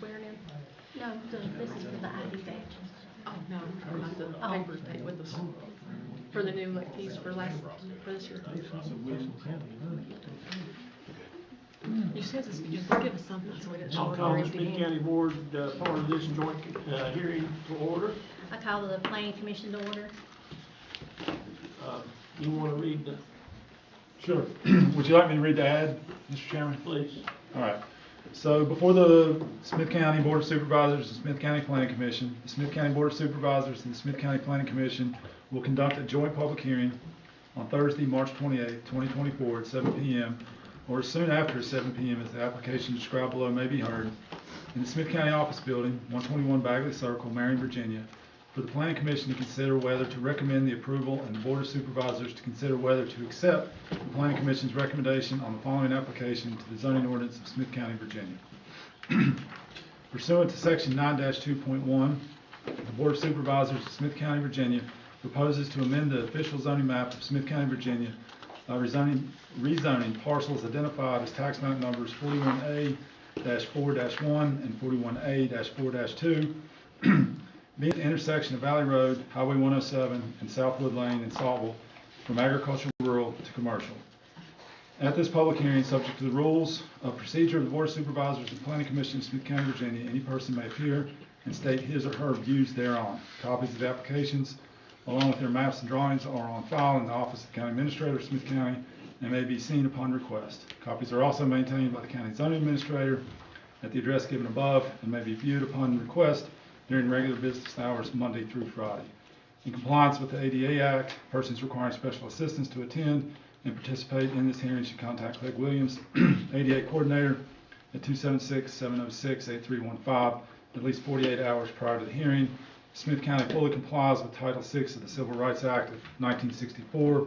swearing in? No, this is for the ID badge. Oh, no, not the paper thing with us. For the new electees for this year. You said this, you did give us something, so we didn't know I'll what call we the were Smyth empty County Board part of this joint hearing to order. I call the planning commission to order. You want to read the, Sure. Would you like me to read the ad, Mr. Chairman? please? All right. So before the Smyth County Board of Supervisors and Smyth County Planning Commission, the Smyth County Board of Supervisors and the Smyth County Planning Commission will conduct a joint public hearing on Thursday, March 28, 2024 at 7 p.m. or soon after 7 p.m. as the application described below may be heard in the Smyth County Office Building, 121 Bagley Circle, Marion, Virginia, for the Planning Commission to consider whether to recommend the approval and the Board of Supervisors to consider whether to accept the Planning Commission's recommendation on the following application to the zoning ordinance of Smyth County, Virginia. Pursuant to Section 9-2.1, the Board of Supervisors of Smyth County, Virginia proposes to amend the official zoning map of Smyth County, Virginia by rezoning parcels identified as tax map numbers 41A-4-1 and 41A-4-2 being the intersection of Valley Road, Highway 107, and Southwood Lane in Saltville from agricultural rural to commercial. At this public hearing, subject to the rules of procedure of the Board of Supervisors and Planning Commission of Smyth County, Virginia, any person may appear and state his or her views thereon. Copies of the applications, along with their maps and drawings, are on file in the Office of the County Administrator of Smyth County and may be seen upon request. Copies are also maintained by the County Zoning Administrator at the address given above and may be viewed upon request during regular business hours Monday through Friday. In compliance with the ADA Act, persons requiring special assistance to attend and participate in this hearing should contact Craig Williams, ADA Coordinator, at 276-706-8315 at least 48 hours prior to the hearing. Smyth County fully complies with Title VI of the Civil Rights Act of 1964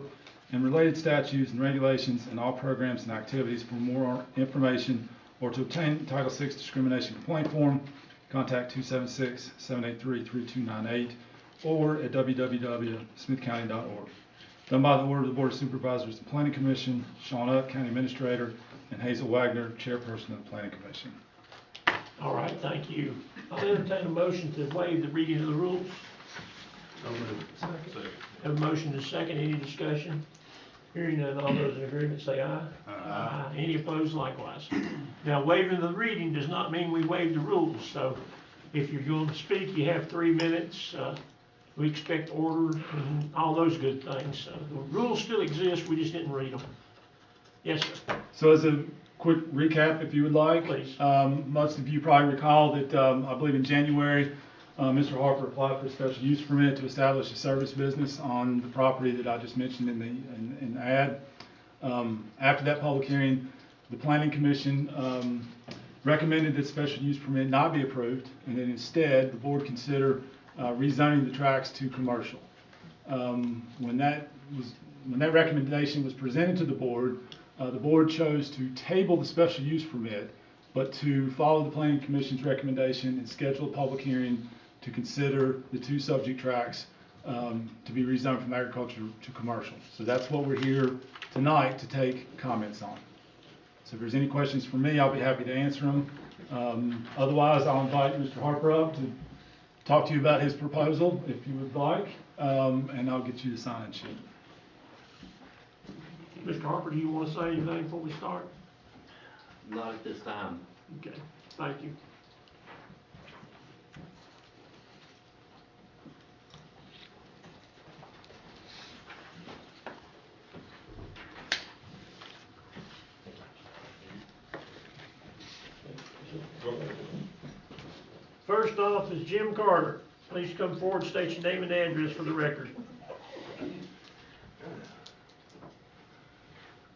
and related statutes and regulations and all programs and activities. For more information or to obtain Title VI discrimination complaint form, contact 276-783-3298 or at www.smithcounty.org. Done by the order of the Board of Supervisors and Planning Commission, Sean Up, County Administrator, and Hazel Wagner, Chairperson of the Planning Commission. All right, thank you. I'll entertain a motion to waive the reading of the rules. Second. Have a motion to second. Any discussion? Hearing none, all those in agreement say aye. Aye. Any opposed likewise. Now, waiving the reading does not mean we waive the rules, so if you're going to speak, you have 3 minutes. We expect order and all those good things. So the rules still exist, we just didn't read them. Yes, sir. So as a quick recap, if you would like. Please. Most of you probably recall that I believe in January, Mr. Harper applied for a special use permit to establish a service business on the property that I just mentioned in the ad. After that public hearing, the Planning Commission recommended that special use permit not be approved, and that instead the board consider rezoning the tracts to commercial. When that recommendation was presented to the board chose to table the special use permit, but to follow the Planning Commission's recommendation and schedule a public hearing to consider the 2 subject tracts to be rezoned from agriculture to commercial. So that's what we're here tonight to take comments on. So if there's any questions for me, I'll be happy to answer them. Otherwise, I'll invite Mr. Harper up to talk to you about his proposal, if you would like, and I'll get you the sign-in sheet. Mr. Harper, do you want to say anything before we start? Not at this time. Okay, thank you. First off is Jim Carter. Please come forward, state your name and address for the record.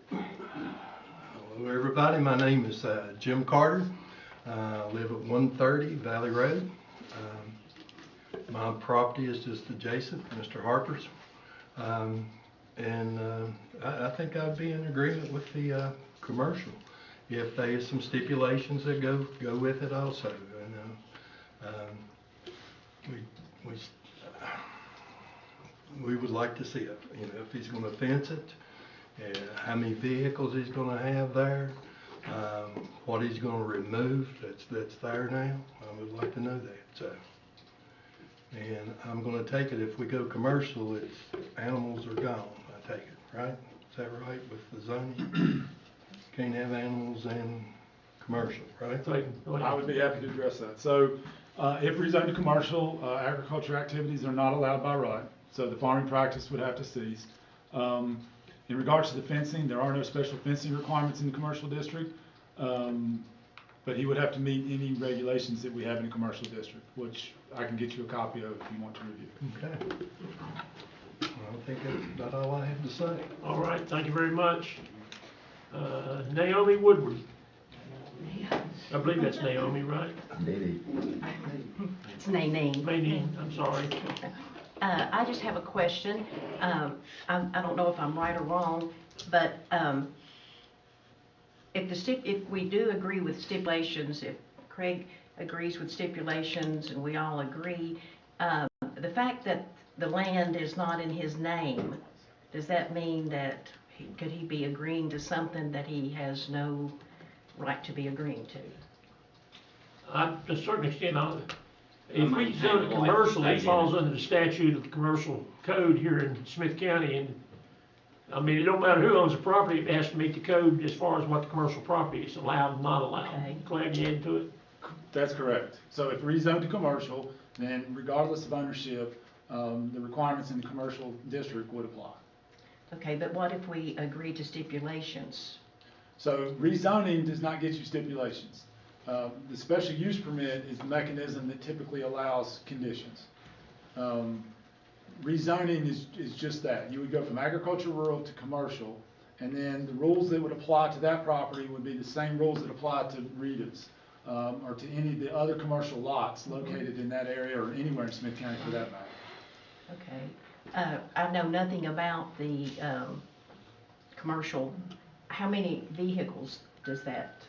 Hello everybody, my name is Jim Carter. I live at 130 Valley Road. My property is just adjacent to Mr. Harper's. I think I'd be in agreement with the commercial if there's some stipulations that go with it also. We would like to see it, if he's going to fence it, how many vehicles he's going to have there, What he's gonna remove that's there now, I would like to know that, so. And I'm gonna take it, if we go commercial, it's, animals are gone, I take it, right? Is that right with the zoning? Can't have animals in commercial, right? Go I ahead. would be happy to address that. So, if rezoned to commercial, agriculture activities are not allowed by right, so the farming practice would have to cease. In regards to the fencing, there are no special fencing requirements in the commercial district, but he would have to meet any regulations that we have in a commercial district, which I can get you a copy of if you want to review. Okay. I think that's about all I have to say. All right, thank you very much. Naomi Woodward. I believe that's Naomi, right? It's Nanine. Maybe, I'm sorry. I just have a question. I don't know if I'm right or wrong, but if we do agree with stipulations, if Craig agrees with stipulations and we all agree, the fact that the land is not in his name, does that mean that could he be agreeing to something that he has no right to be agreeing to? To a certain extent, if we maintain zone it the life commercial, it estate falls in it. under the statute of commercial code here in Smyth County, and I mean, it don't matter who owns the property, it has to meet the code as far as what the commercial property is allowed and not allowed. Okay. Glad you added to it. That's correct. So if rezoned to commercial, then regardless of ownership, the requirements in the commercial district would apply. Okay, but what if we agree to stipulations? So rezoning does not get you stipulations. The special use permit is the mechanism that typically allows conditions. Rezoning is just that. You would go from agriculture rural to commercial, and then the rules that would apply to that property would be the same rules that apply to Rita's, or to any of the other commercial lots located in that area or anywhere in Smyth County for that matter. Okay. I know nothing about the commercial. How many vehicles does that?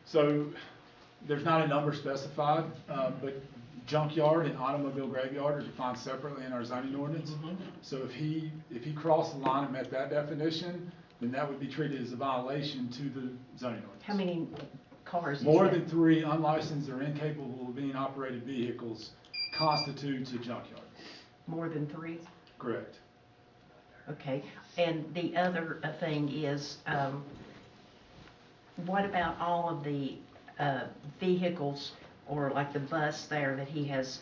So there's not a number specified, but junkyard and automobile graveyard are defined separately in our zoning ordinance. So if he crossed the line and met that definition, then that would be treated as a violation to the zoning ordinance. How many cars is More that? than 3 unlicensed or incapable of being operated vehicles constitutes a junkyard. More than 3? Correct. Okay. And the other thing is, what about all of the vehicles, or like the bus there that he has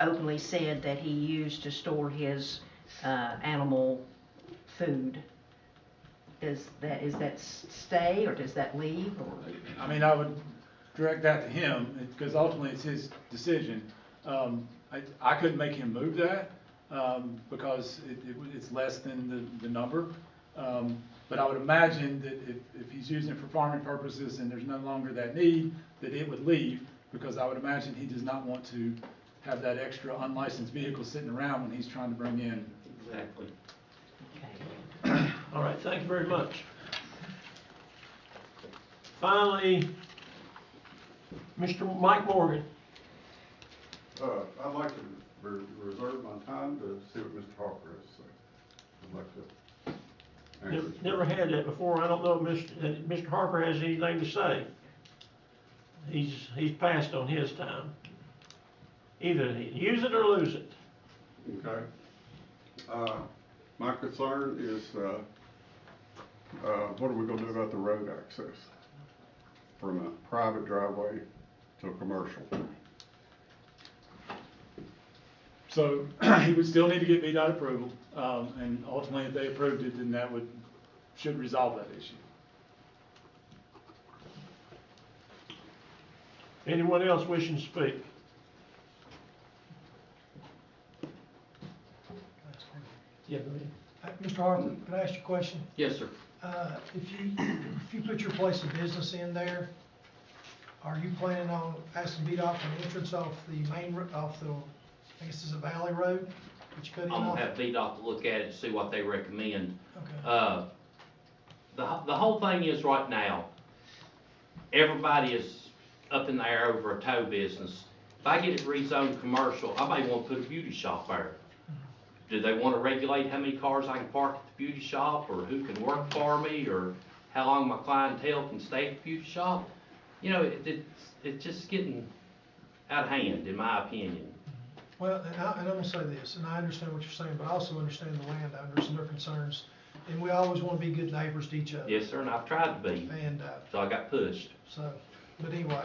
openly said that he used to store his animal food? Is that stay, or does that leave, or? I mean, I would direct that to him, because ultimately it's his decision. I couldn't make him move that, because it's less than the number. But I would imagine that if he's using it for farming purposes and there's no longer that need, that it would leave, because I would imagine he does not want to have that extra unlicensed vehicle sitting around when he's trying to bring in. Exactly. Okay. All right, thank you very much. Finally, Mr. Mike Morgan. I'd like to reserve my time to see what Mr. Harper has to say. I'd like to answer. Never had that before. I don't know if Mr. Harper has anything to say. He's passed on his time. Either use it or lose it. Okay. My concern is, what are we gonna do about the road access from a private driveway to a commercial? So he would still need to get VDOT approval, and ultimately if they approved it, then that should resolve that issue. Anyone else wishing to speak? Yeah, go ahead. Mr. Harper, could I ask you a question? Yes, sir. If you put your place of business in there, are you planning on asking VDOT for an entrance off the off the, I guess it's a valley road that you cut in I'm off? gonna have VDOT to look at it and see what they recommend. Okay. The whole thing is right now, everybody is up in the air over a tow business. If I get it rezoned commercial, I may wanna put a beauty shop there. Do they wanna regulate how many cars I can park at the beauty shop, or who can work for me, or how long my clientele can stay at the beauty shop. You know, it's just getting out of hand, in my opinion. Well, and I'm gonna say this, and I understand what you're saying, but I also understand the landowners and their concerns. And we always wanna be good neighbors to each other. Yes, sir, and I've tried to be, And, so I got pushed. so, but anyway,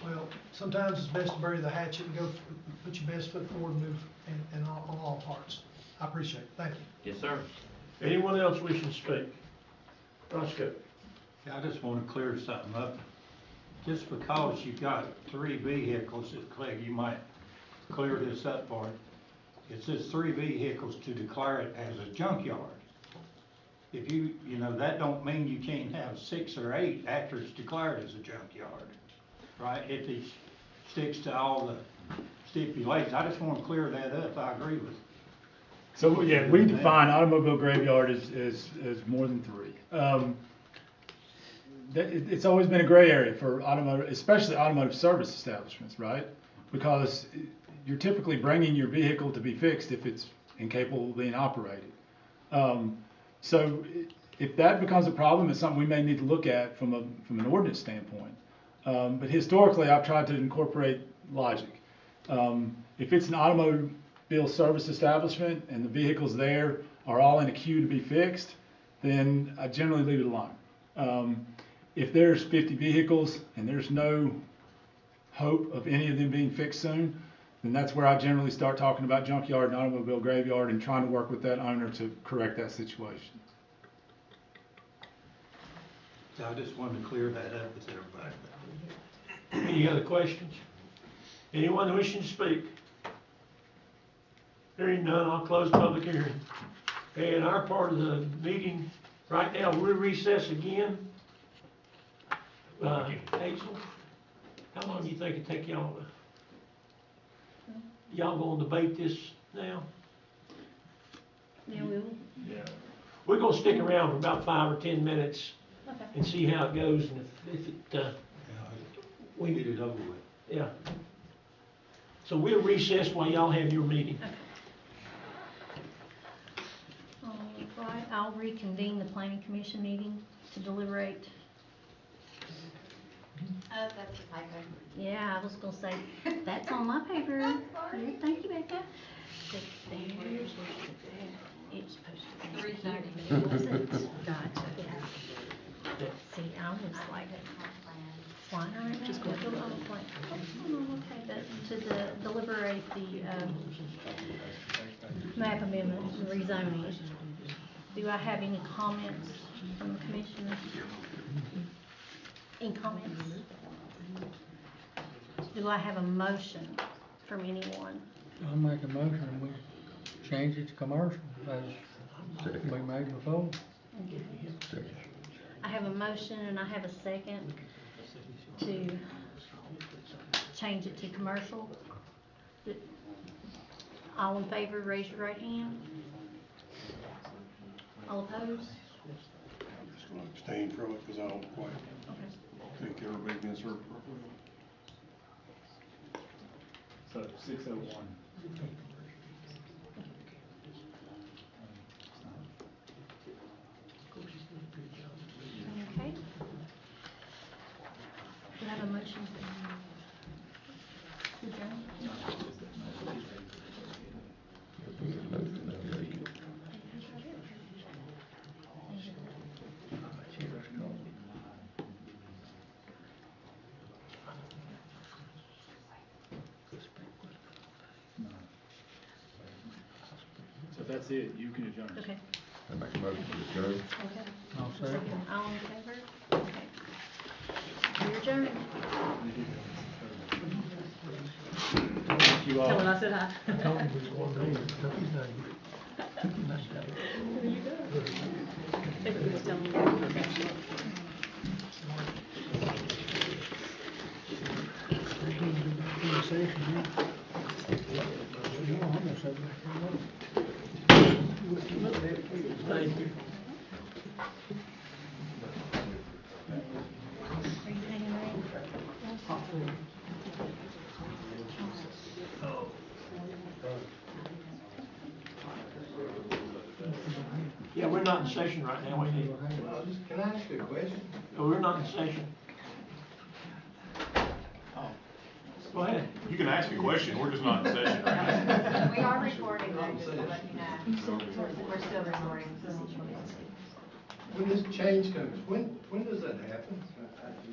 well, sometimes it's best to bury the hatchet and go, put your best foot forward and move in on all parts. I appreciate it, thank you. Yes, sir. Anyone else wishing to speak? Roscoe? I just want to clear something up. Just because you've got 3 vehicles, Craig, you might clear this up for it. It says 3 vehicles to declare it as a junkyard. If you know, that don't mean you can't have 6 or 8 after it's declared as a junkyard, right? If he sticks to all the stipulations, I just want to clear that up. I agree with. So, yeah, we define automobile graveyard as more than 3. It's always been a gray area for automotive, especially automotive service establishments, right? Because you're typically bringing your vehicle to be fixed if it's incapable of being operated. So if that becomes a problem, it's something we may need to look at from an ordinance standpoint. But historically, I've tried to incorporate logic. If it's an automobile service establishment and the vehicles there are all in a queue to be fixed, then I generally leave it alone. If there's 50 vehicles and there's no hope of any of them being fixed soon, then that's where I generally start talking about junkyard and automobile graveyard and trying to work with that owner to correct that situation. So I just wanted to clear that up with everybody. Any other questions? Anyone wishing to speak? Hearing none, I'll close the public hearing. And our part of the meeting, right now, we're recessed again. Hazel, how long do you think it'd take y'all gonna debate this now? Yeah, we will. Yeah. We're gonna stick around for about 5 or 10 minutes Okay. and see how it goes, and if it, We get it over with. yeah. So we'll recess while y'all have your meeting. All right, I'll reconvene the planning commission meeting to deliberate. Oh, that's a typo. Yeah, I was gonna say, that's on my paper. I'm sorry. Yeah, thank you, Becca. There's, it's supposed to be. 3:30. But it wasn't. Gotcha. See, I was like, flying around. Just going to the other place. Oh, okay, to deliberate the, map amendment and rezoning. Do I have any comments from the commissioners? Any comments? Do I have a motion from anyone? I'll make a motion, we change it to commercial, as we made before. I have a motion and I have a second to change it to commercial. All in favor, raise your right hand. All opposed? Just gonna abstain from it because I don't quite think everybody can serve properly. So 601. Okay. Do I have a motion? To adjourn? So if that's it, you can adjourn. Okay. I make a motion to adjourn. Okay. I'll second. All in favor? Okay. You're adjourned. Thank you all. Tell him I said hi. Everybody's telling me. Thank you. Are you hanging around? Yeah, Yeah, we're not in session right now, we need, Can I ask you a question? we're not in session. Go ahead. You can ask a question, we're just not in session right now. We are recording though, just to let you know. We're still recording. When this change comes, when does that happen?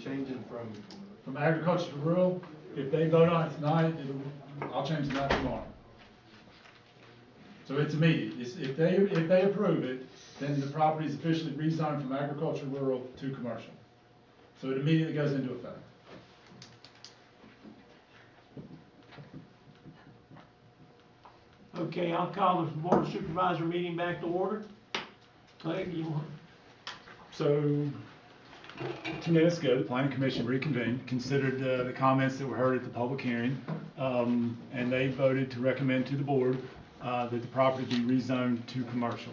Changing From agriculture to rural, if they vote on it tonight, I'll change it tomorrow. So it's immediate. If they approve it, then the property is officially rezoned from agriculture rural to commercial. So it immediately goes into effect. Okay, I'll call the Board of Supervisor meeting back to order. Craig, you want? So, 2 minutes ago, the planning commission reconvened, considered the comments that were heard at the public hearing, and they voted to recommend to the board that the property be rezoned to commercial.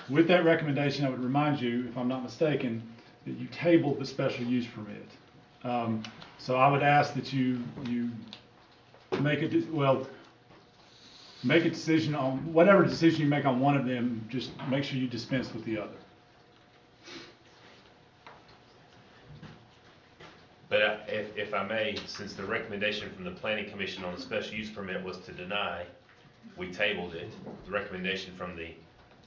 With that recommendation, I would remind you, if I'm not mistaken, that you tabled the special use permit. So I would ask that you make make a decision on, whatever decision you make on one of them, just make sure you dispense with the other. But if I may, since the recommendation from the planning commission on the special use permit was to deny, we tabled it. The recommendation from the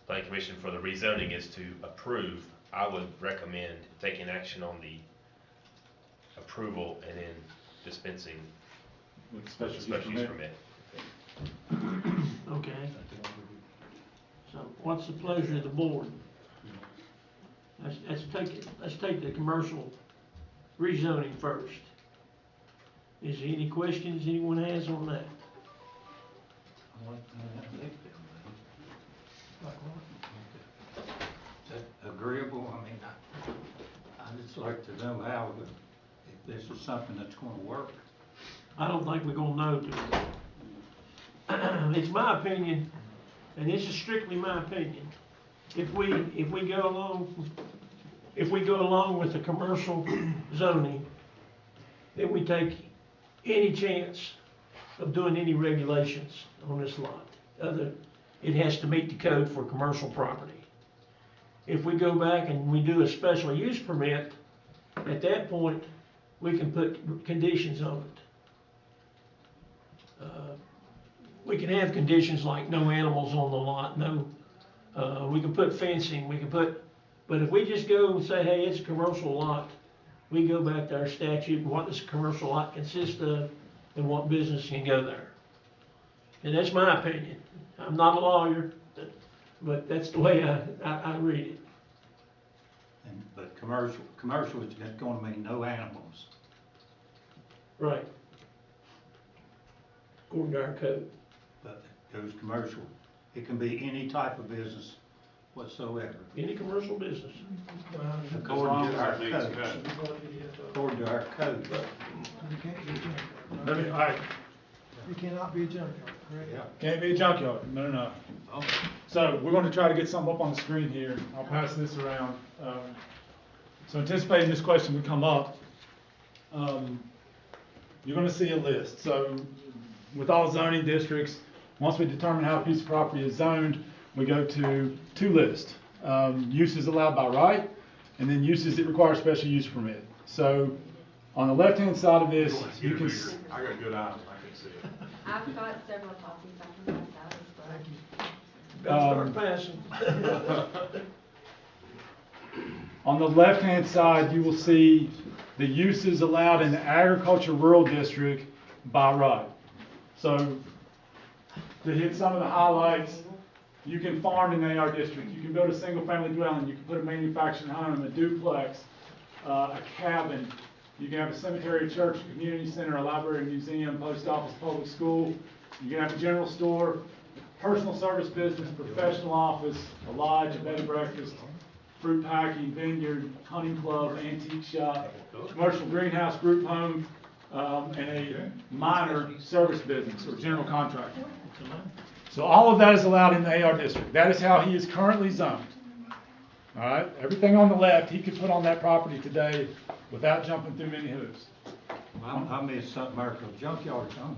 planning commission for the rezoning is to approve. I would recommend taking action on the approval and then dispensing With the special use permit. Okay. So what's the pleasure of the board? Let's take the commercial rezoning first. Is there any questions anyone has on that? Is that agreeable? I mean, I'd just like to know how, if this is something that's gonna work. I don't think we're gonna know till it's my opinion, and this is strictly my opinion. If we go along with the commercial zoning, then we take any chance of doing any regulations on this lot. It has to meet the code for commercial property. If we go back and we do a special use permit, at that point, we can put conditions on it. We can have conditions like no animals on the lot, we can put fencing, but if we just go and say, hey, it's a commercial lot, we go back to our statute and what does a commercial lot consist of and what business can go there. And that's my opinion. I'm not a lawyer, but that's the way I read it. But commercial is gonna mean no animals. Right. According to our code. But it goes commercial. It can be any type of business whatsoever. Any commercial business. According to our code. According to our code. You can't be a junkyard. All right, You cannot be a junkyard, correct? can't be a junkyard, no. So we're gonna try to get something up on the screen here. I'll pass this around. So anticipating this question would come up, you're gonna see a list. So with all zoning districts, once we determine how a piece of property is zoned, we go to 2 lists. Uses allowed by right, and then uses that require special use permit. So on the left-hand side of this, you can. I got good eyes, I can see it. I've got several copies I can pass out as well. Better start passing. On the left-hand side, you will see the uses allowed in the agriculture rural district by right. So to hit some of the highlights, you can farm in the AR district, you can build a single-family dwelling, you can put a manufactured home, a duplex, a cabin, you can have a cemetery, a church, a community center, a library, a museum, post office, public school, you can have a general store, personal service business, professional office, a lodge, a bed and breakfast, fruit packing, vineyard, hunting club, antique shop, commercial greenhouse, group home, and a minor service business or general contractor. So all of that is allowed in the AR district. That is how he is currently zoned. All right, everything on the left, he could put on that property today without jumping through many hoops. I missed something there, 'cause junkyard's on.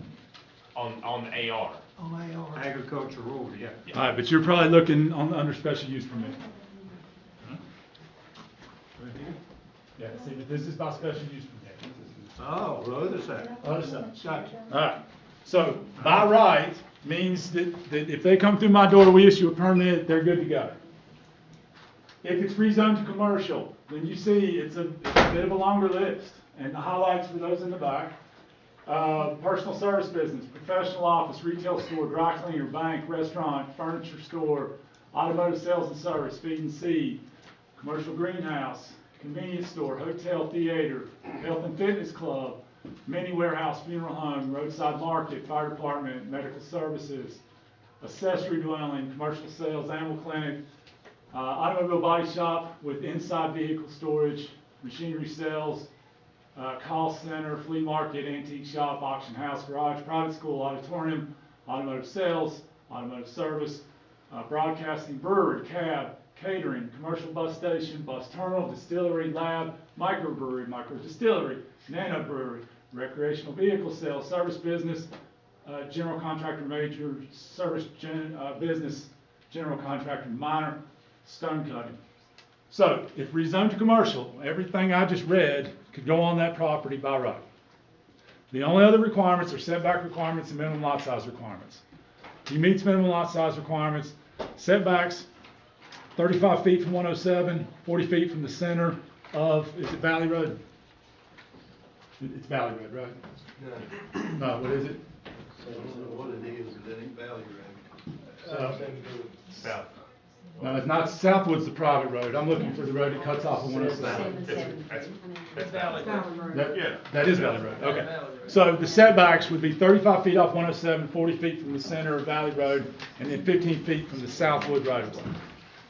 on the AR. on AR. Agriculture rural, yeah. All right, but you're probably looking under special use permit. Yeah, see, but this is by special use permit. Oh, the other side. Other side. Gotcha. All right, so by right means that if they come through my door, we issue a permit, they're good to go. If it's rezoned to commercial, then you see it's a bit of a longer list, and the highlights for those in the back. Personal service business, professional office, retail store, dry cleaner, bank, restaurant, furniture store, automotive sales and service, feed and seed, commercial greenhouse, convenience store, hotel, theater, health and fitness club, mini warehouse, funeral home, roadside market, fire department, medical services, accessory dwelling, commercial sales, animal clinic, automobile body shop with inside vehicle storage, machinery sales, call center, flea market, antique shop, auction house, garage, private school, auditorium, automotive sales, automotive service, broadcasting, brewery, cab, catering, commercial bus station, bus terminal, distillery, lab, microbrewery, micro distillery, nano brewery, recreational vehicle sales, service business, general contractor, major service business, general contractor, minor, stone cutting. So, if rezoned to commercial, everything I just read could go on that property by right. The only other requirements are setback requirements and minimum lot size requirements. He meets minimum lot size requirements, setbacks, 35 feet from 107, 40 feet from the center of, is it Valley Road? It's Valley Road, right? No, what is it? I don't know what it is, but it ain't Valley Road. South. No, it's not, Southwood's the private road. I'm looking for the road that cuts off of 107. That's Valley. That is Valley Road, okay. So the setbacks would be 35 feet off 107, 40 feet from the center of Valley Road, and then 15 feet from the Southwood right of way.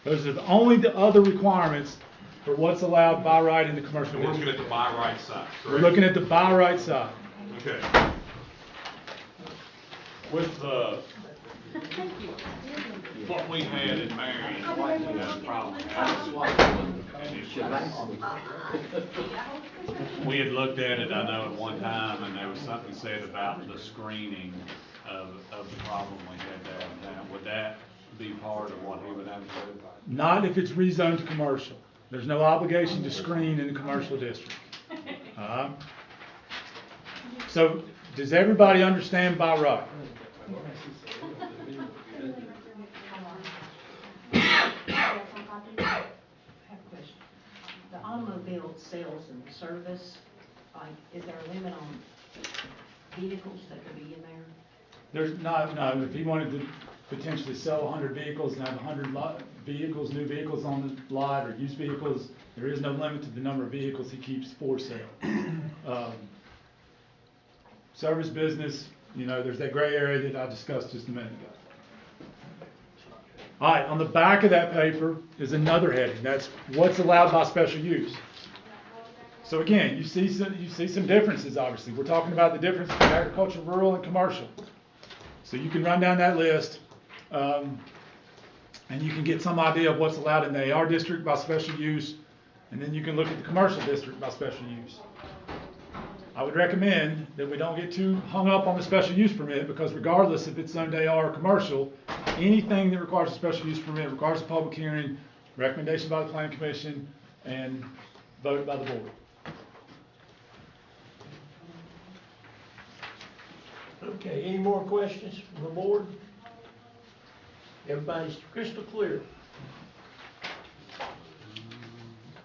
Those are the other requirements for what's allowed by right in the commercial We're looking district. at the by right side, We're correct? looking at the by right side. Okay. With what we had in Marion, we had a problem. And it was, we had looked at it, I know, at one time, and there was something said about the screening of the problem we had downtown. Would that be part of what he would have to do? Not if it's rezoned to commercial. There's no obligation to screen in the commercial district. So, does everybody understand by right? I have a question. The automobile sales and service, like, is there a limit on vehicles that could be in there? There's not, no, if he wanted to potentially sell 100 vehicles and have 100 vehicles, new vehicles on the lot, or used vehicles, there is no limit to the number of vehicles he keeps for sale. Service business, you know, there's that gray area that I discussed just a minute ago. All right, on the back of that paper is another heading. That's what's allowed by special use. So again, you see some differences, obviously. We're talking about the difference between agricultural, rural, and commercial. So you can run down that list, and you can get some idea of what's allowed in the AR district by special use, and then you can look at the commercial district by special use. I would recommend that we don't get too hung up on the special use permit, because regardless if it's zoned AR or commercial, anything that requires a special use permit requires a public hearing, recommendation by the planning commission, and vote by the board. Okay, any more questions from the board? Everybody's crystal clear.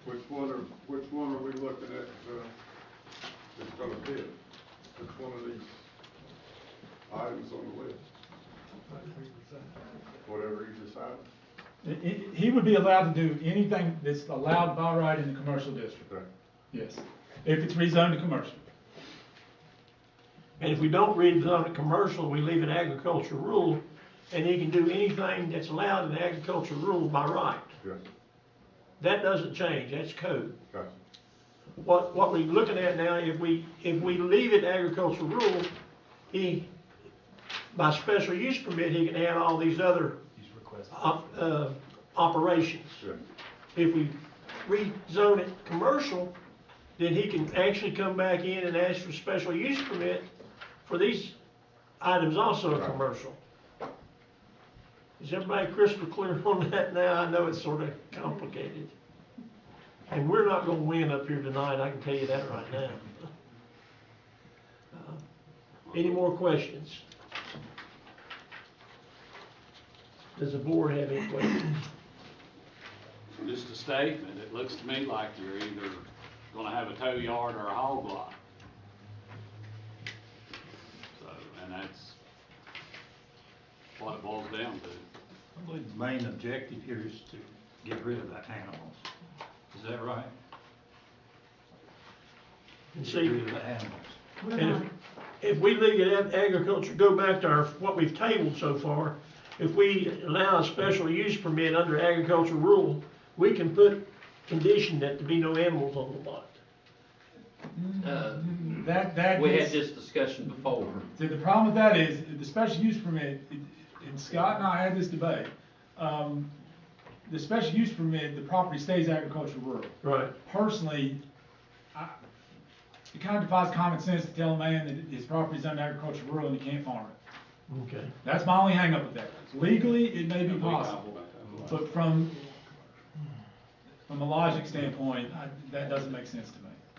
Which one are we looking at, that's gonna fit? Which one of these items on the list? Whatever you decide. He would be allowed to do anything that's allowed by right in the commercial district. Okay. Yes, if it's rezoned to commercial. And if we don't rezone it commercial, we leave it agricultural rural, and he can do anything that's allowed in agricultural rural by right. Yes. That doesn't change, that's code. Gotcha. What we're looking at now, if we leave it agricultural rural, by special use permit, he can add all these other operations. Yeah. If we rezone it commercial, then he can actually come back in and ask for special use permit for these item's also a commercial. Is everybody crystal clear on that now? I know it's sort of complicated. And we're not gonna win up here tonight, I can tell you that right now. Any more questions? Does the board have any questions? Just a statement, it looks to me like you're either gonna have a tow yard or a hog lot. So, and that's what it boils down to. I believe the main objective here is to get rid of the animals. Is that right? And Get see, rid of the animals. and if we leave it at agriculture, go back to our, what we've tabled so far, if we allow a special use permit under agriculture rule, we can put condition that there be no animals on the lot. That We had gets, this discussion before. the problem with that is, the special use permit, and Scott and I had this debate, the special use permit, the property stays agricultural rural. Right. Personally, it kind of defies common sense to tell a man that his property's under agricultural rural and he can't farm it. Okay. That's my only hang up with that. Legally, it may be possible, but from a logic standpoint, that doesn't make sense to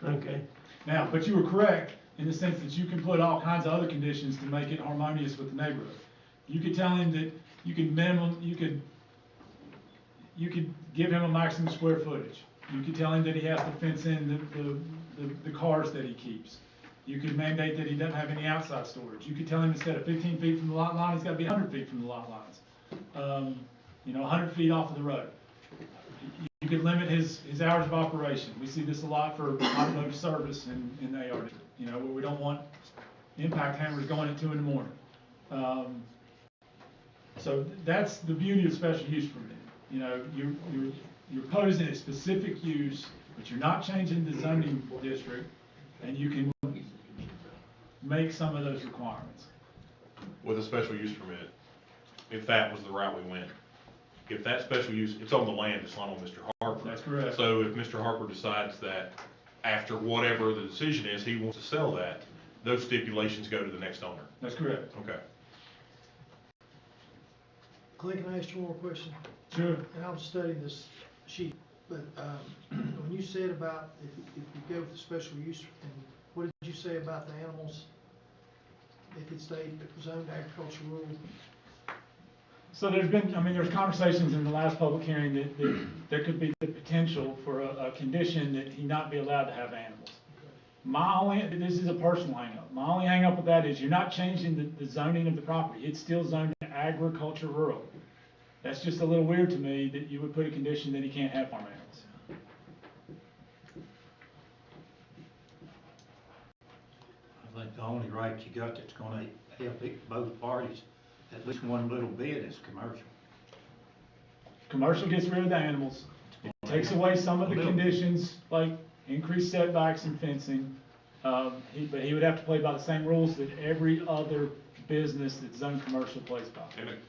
me. Okay. Now, but you were correct in the sense that you can put all kinds of other conditions to make it harmonious with the neighborhood. You could tell him that you could give him a maximum square footage. You could tell him that he has to fence in the cars that he keeps. You could mandate that he doesn't have any outside storage. You could tell him instead of 15 feet from the lot line, he's gotta be 100 feet from the lot lines. 100 feet off of the road. You could limit his hours of operation. We see this a lot for automotive service in the ARD, where we don't want impact hammers going at 2 in the morning. So that's the beauty of special use permit. You're posing a specific use, but you're not changing the zoning district, and you can make some of those requirements. With a special use permit, if that was the route we went, if that special use, it's on the land, it's not on Mr. Harper. That's correct. So if Mr. Harper decides that after whatever the decision is, he wants to sell that, those stipulations go to the next owner. That's correct. Okay. Clay, can I ask you one more question? Sure. And I'll study this sheet, but, when you said about if you go with the special use, and what did you say about the animals? If it stayed zoned agricultural rural? So there's conversations in the last public hearing that there could be the potential for a condition that he not be allowed to have animals. This is a personal hang-up. My only hang-up with that is you're not changing the zoning of the property. It's still zoned agriculture rural. That's just a little weird to me that you would put a condition that he can't have farm animals. I think the only right you got that's gonna help both parties, at least one little bit, is commercial. Commercial gets rid of the animals. It takes away some of the conditions, like increased setbacks and fencing. But he would have to play by the same rules that every other business that's zoned commercial plays by.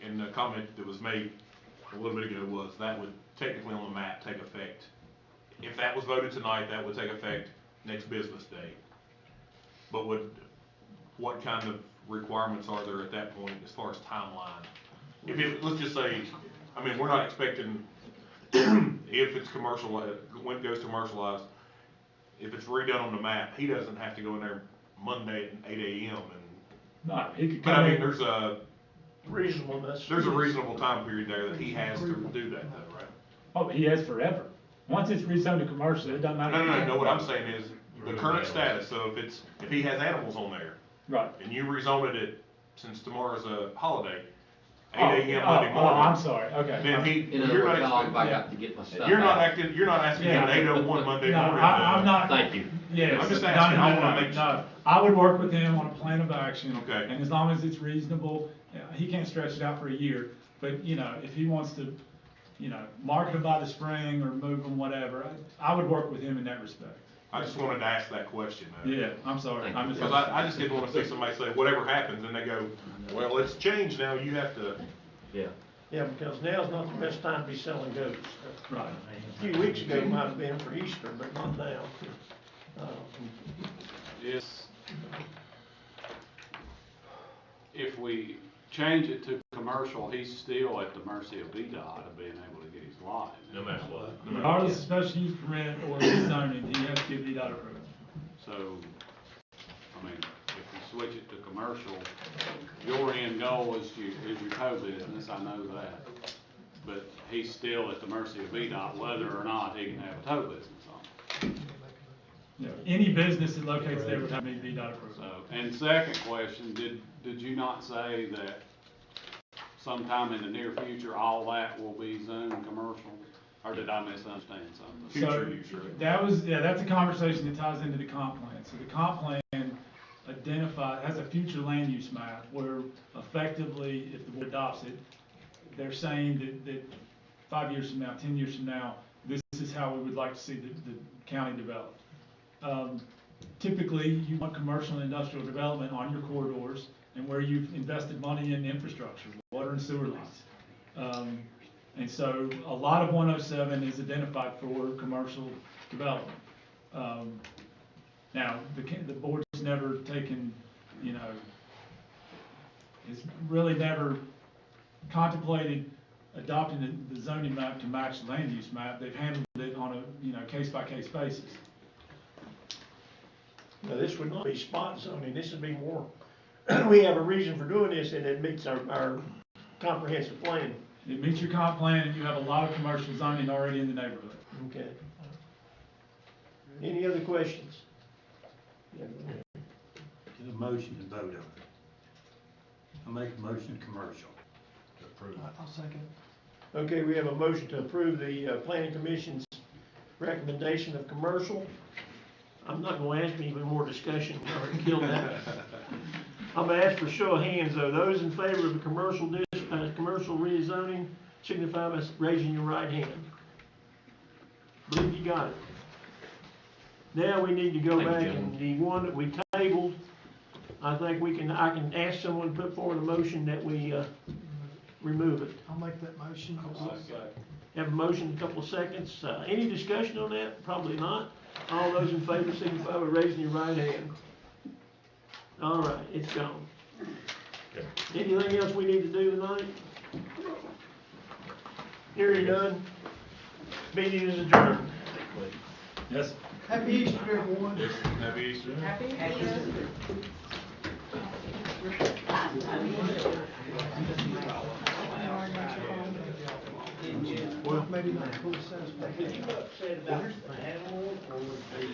And the comment that was made a little bit ago was that would technically on the map take effect. If that was voted tonight, that would take effect next business day. But what kind of requirements are there at that point as far as timeline? Let's just say, we're not expecting, if it's commercial, when it goes to commercialized, if it's redone on the map, he doesn't have to go in there Monday at 8 a.m. No, he could But come in. there's a Reasonableness. There's a reasonable time period there that he has to do that though, right? Oh, he has forever. Once it's rezoned to commercial, it doesn't matter. No, what I'm saying is the current status, so if he has animals on there. Right. And you rezoned it since tomorrow's a holiday, 8 Oh, a.m. Monday morning. I'm sorry, okay. Then In other you're words, not if I got to get my stuff you're not out. you're not asking him at 8:01 Monday No, morning. I'm not. Thank you. Yes. I'm just asking, I wanna make sure. No, I would work with him on a plan of action. Okay. And as long as it's reasonable, he can't stretch it out for a year, but, if he wants to, market them by the spring or move them, whatever, I would work with him in that respect. I just wanted to ask that question. Yeah, I'm sorry. Thank you. Because I just didn't want to see somebody say, whatever happens, and they go, well, it's changed now, you have to. Yeah. Yeah, because now's not the best time to be selling goats. Right. A few weeks ago might have been for Easter, but not now. Is, if if we change it to commercial, he's still at the mercy of VDOT of being able to get his lot. No matter what. Regardless of special use permit or zoning, he has to give VDOT approval. So, I mean, if you switch it to commercial, your end goal is your tow business, I know that. But he's still at the mercy of VDOT whether or not he can have a tow business on it. You know, any business that locates there would have to need VDOT approval. So, and second question, did you not say that sometime in the near future, all that will be zoned commercial? Or did I misunderstand something? So, Future use, right? that's a conversation that ties into the comp plan. So the comp plan has a future land use map where effectively, if the board adopts it, they're saying that 5 years from now, 10 years from now, this is how we would like to see the county developed. Typically, you want commercial and industrial development on your corridors and where you've invested money in infrastructure, water and sewer lines. And so a lot of 107 is identified for commercial development. Now, the board's never taken, has really never contemplated adopting the zoning map to match the land use map. They've handled it on a case-by-case basis. Now, this would not be spot zoning, this would be more, we have a reason for doing this, and it meets our comprehensive plan. It meets your comp plan, and you have a lot of commercial zoning already in the neighborhood. Okay. Any other questions? To the motion and vote on it. I make a motion commercial. To approve. I'll second. Okay, we have a motion to approve the planning commission's recommendation of commercial. I'm not gonna ask for any more discussion, I already killed that. I'm gonna ask for a show of hands though. Those in favor of the commercial rezoning, signify by raising your right hand. Believe you got it. Now we need to go back and the one that we tabled, I think I can ask someone to put forward a motion that we, remove it. I'll make that motion. Have a motion in a couple of seconds. Any discussion on that? Probably not. All those in favor signify by raising your right hand. All right, it's gone. Anything else we need to do tonight? Hearing none, meeting is adjourned. Yes. Happy Easter, everyone. Happy Easter. Happy Easter. Well, maybe not fully satisfied. Did you upset about the animal or the